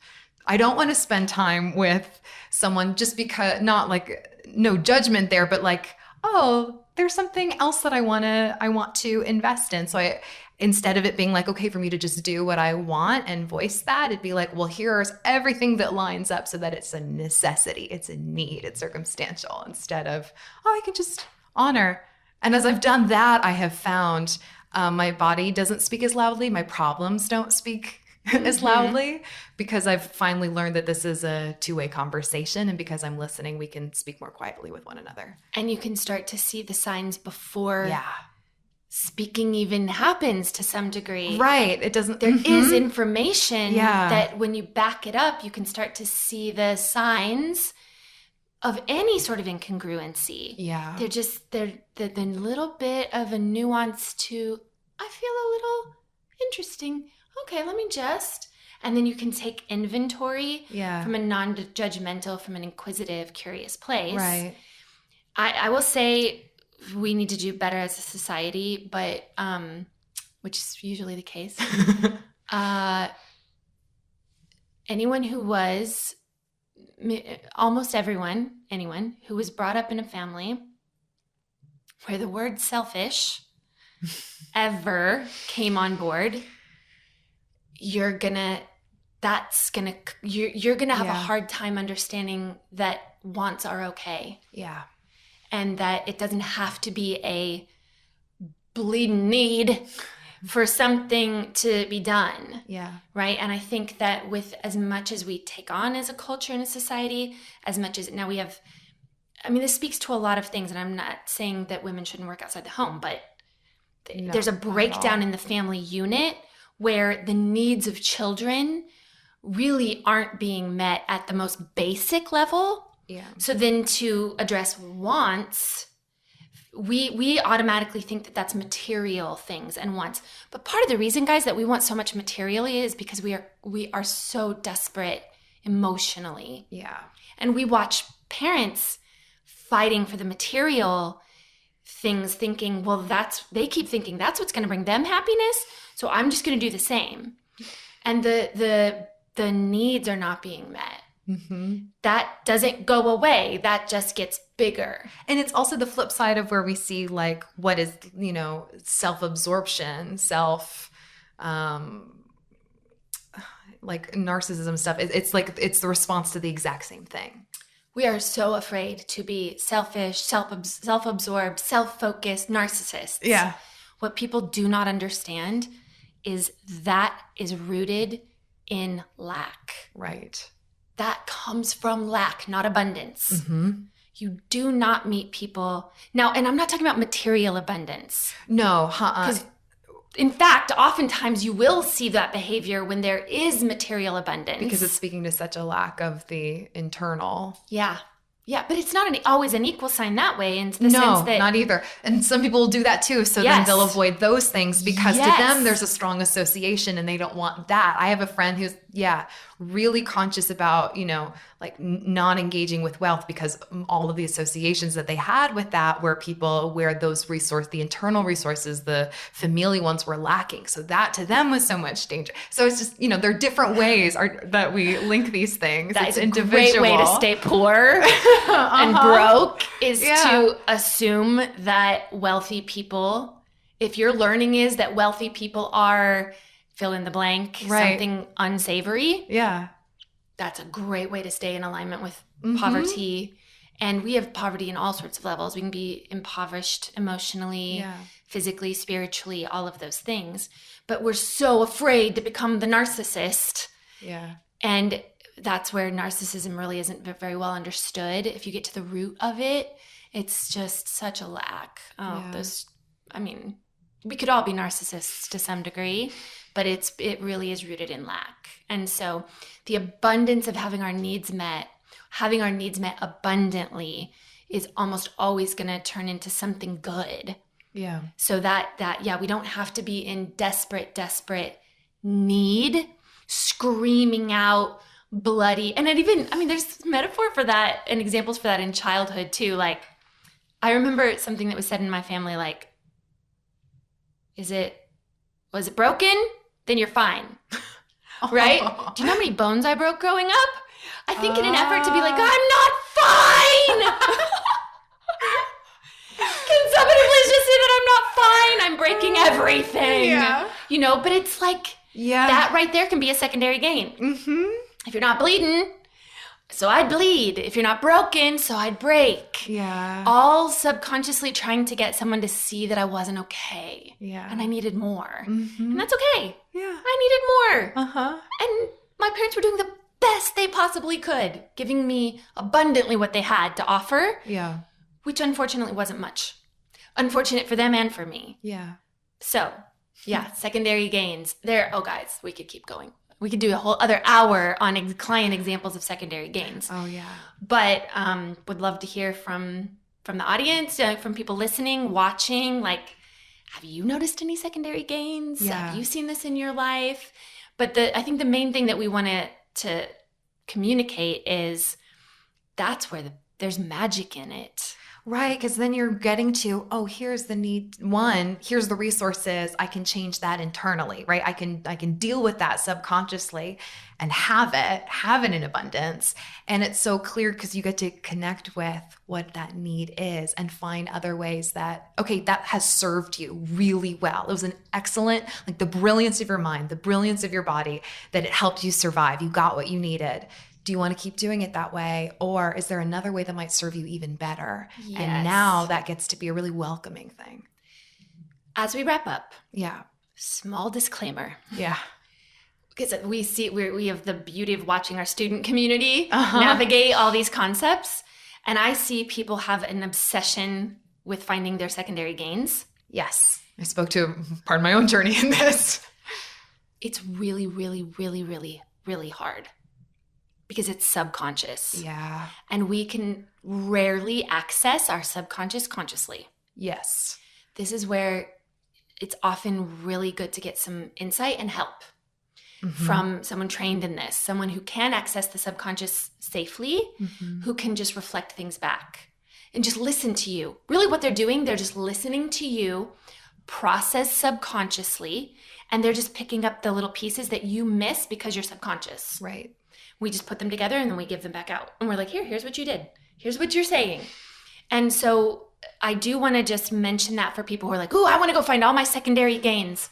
time with someone just because, not like no judgment there, but like, oh, there's something else that I want to invest in. So instead of it being like, okay, for me to just do what I want and voice that, it'd be like, well, here's everything that lines up so that it's a necessity, it's a need, it's circumstantial, instead of, oh, I can just honor. And as I've done that, I have found my body doesn't speak as loudly, my problems don't speak as loudly, because I've finally learned that this is a two-way conversation, and because I'm listening, we can speak more quietly with one another. And you can start to see the signs before speaking even happens to some degree. Right. It doesn't. There is information that when you back it up, you can start to see the signs of any sort of incongruency. Yeah. They're the little bit of a nuance to, I feel a little interesting. Okay, let me just, and then you can take inventory from a non-judgmental, from an inquisitive, curious place. Right. I will say we need to do better as a society, but which is usually the case. Anyone who was brought up in a family where the word selfish ever came on board, you're gonna have a hard time understanding that wants are okay. Yeah. And that it doesn't have to be a bleeding need for something to be done. Yeah. Right. And I think that with as much as we take on as a culture and a society, as much as now we have, this speaks to a lot of things. And I'm not saying that women shouldn't work outside the home, but there's a breakdown in the family unit where the needs of children really aren't being met at the most basic level. Yeah. So then to address wants, we automatically think that that's material things and wants. But part of the reason, guys, that we want so much materially is because we are so desperate emotionally. Yeah. And we watch parents fighting for the material things, thinking, well, they keep thinking that's what's going to bring them happiness. So I'm just going to do the same. And the needs are not being met. Mm-hmm. That doesn't go away. That just gets bigger. And it's also the flip side of where we see like what is, self-absorption, like narcissism stuff. It's the response to the exact same thing. We are so afraid to be selfish, self-absorbed, self-focused narcissists. Yeah. What people do not understand is that is rooted in lack. Right. That comes from lack, not abundance. Mm-hmm. You do not meet people now, and I'm not talking about material abundance. No, because in fact, oftentimes you will see that behavior when there is material abundance. Because it's speaking to such a lack of the internal. Yeah. Yeah, but it's not always an equal sign that way in the sense that... No, not either. And some people will do that too. So then they'll avoid those things because to them there's a strong association and they don't want that. I have a friend who's, really conscious about, non-engaging with wealth because all of the associations that they had with that were people where those the internal resources, the familial ones were lacking. So that to them was so much danger. So it's just, there are different ways that we link these things. That is a great way to stay poor and broke is to assume that wealthy people, if your learning is that wealthy people are fill in the blank, something unsavory. Yeah. That's a great way to stay in alignment with poverty. And we have poverty in all sorts of levels. We can be impoverished emotionally, physically, spiritually, all of those things. But we're so afraid to become the narcissist. Yeah. And that's where narcissism really isn't very well understood. If you get to the root of it, it's just such a lack. We could all be narcissists to some degree, but it really is rooted in lack. And so the abundance of having our needs met abundantly is almost always going to turn into something good. Yeah. So that we don't have to be in desperate need, screaming out, bloody. And there's metaphor for that and examples for that in childhood too. Like, I remember something that was said in my family, like, was it broken? Then you're fine. Right? Do you know how many bones I broke growing up? I think in an effort to be like, I'm not fine. Can somebody please just say that I'm not fine? I'm breaking everything. Yeah. But it's like, that right there can be a secondary gain. Mm-hmm. If you're not bleeding, so I'd bleed. If you're not broken, so I'd break. Yeah. All subconsciously trying to get someone to see that I wasn't okay. Yeah. And I needed more. Mm-hmm. And that's okay. Yeah. I needed more. Uh-huh. And my parents were doing the best they possibly could, giving me abundantly what they had to offer. Yeah. Which unfortunately wasn't much. Unfortunate for them and for me. Yeah. So, secondary gains. Guys, we could keep going. We could do a whole other hour on client examples of secondary gains. Oh, yeah. But would love to hear from the audience, from people listening, watching. Like, have you noticed any secondary gains? Yeah. Have you seen this in your life? But I think the main thing that we want to communicate is that's where there's magic in it. Right, because then you're getting to, oh, here's the need. One, here's the resources. I can change that internally, right? I can deal with that subconsciously and have it in abundance. And it's so clear because you get to connect with what that need is and find other ways that, okay, that has served you really well. It was an excellent, like the brilliance of your mind, the brilliance of your body, that it helped you survive. You got what you needed. Do you want to keep doing it that way? Or is there another way that might serve you even better? Yes. And now that gets to be a really welcoming thing. As we wrap up, Yeah. small disclaimer. Yeah. Because we have the beauty of watching our student community navigate all these concepts. And I see people have an obsession with finding their secondary gains. Yes. I spoke to part of my own journey in this. It's really, really, really, really, really hard. Because it's subconscious. Yeah. And we can rarely access our subconscious consciously. Yes. This is where it's often really good to get some insight and help from someone trained in this, someone who can access the subconscious safely, who can just reflect things back and just listen to you. Really what they're doing, they're just listening to you, process subconsciously, and they're just picking up the little pieces that you miss because you're subconscious. Right. We just put them together and then we give them back out. And we're like, here's what you did. Here's what you're saying. And so I do want to just mention that for people who are like, ooh, I want to go find all my secondary gains.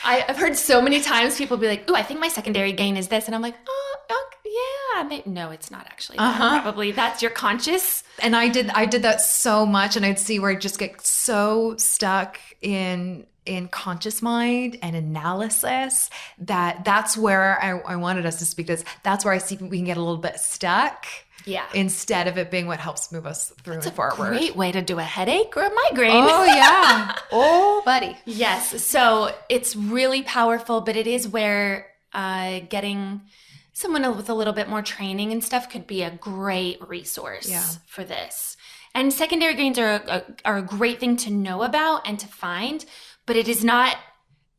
I've heard so many times people be like, ooh, I think my secondary gain is this. And I'm like, oh, okay, yeah. No, it's not actually. Probably that's your conscious. And I did that so much. And I'd see where I just get so stuck in conscious mind and analysis that's where I wanted us to speak to this. That's where I see we can get a little bit stuck. Yeah. Instead of it being what helps move us through and forward. Great way to do a headache or a migraine. Oh, yeah. Oh, buddy. Yes. So it's really powerful, but it is where getting someone with a little bit more training and stuff could be a great resource for this. And secondary gains are a great thing to know about and to find, but it is not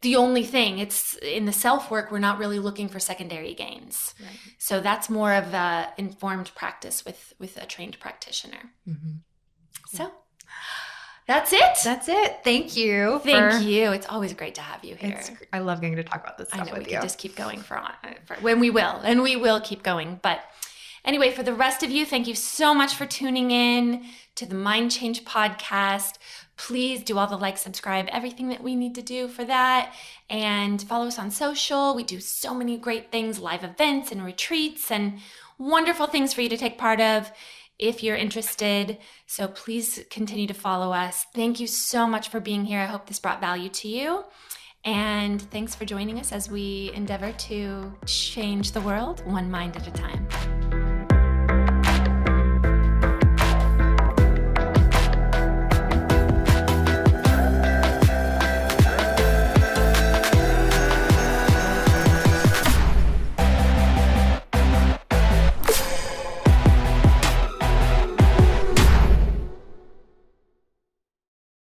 the only thing. It's in the self-work, we're not really looking for secondary gains. Right. So that's more of an informed practice with a trained practitioner. So that's it. That's it. Thank you. Thank you. It's always great to have you here. I love getting to talk about this stuff with you. I know, we could just keep going for when we will. And we will keep going. But anyway, for the rest of you, thank you so much for tuning in to the Mind Change podcast. Please do all the like, subscribe, everything that we need to do for that. And follow us on social. We do so many great things, live events and retreats and wonderful things for you to take part of if you're interested. So please continue to follow us. Thank you so much for being here. I hope this brought value to you. And thanks for joining us as we endeavor to change the world one mind at a time.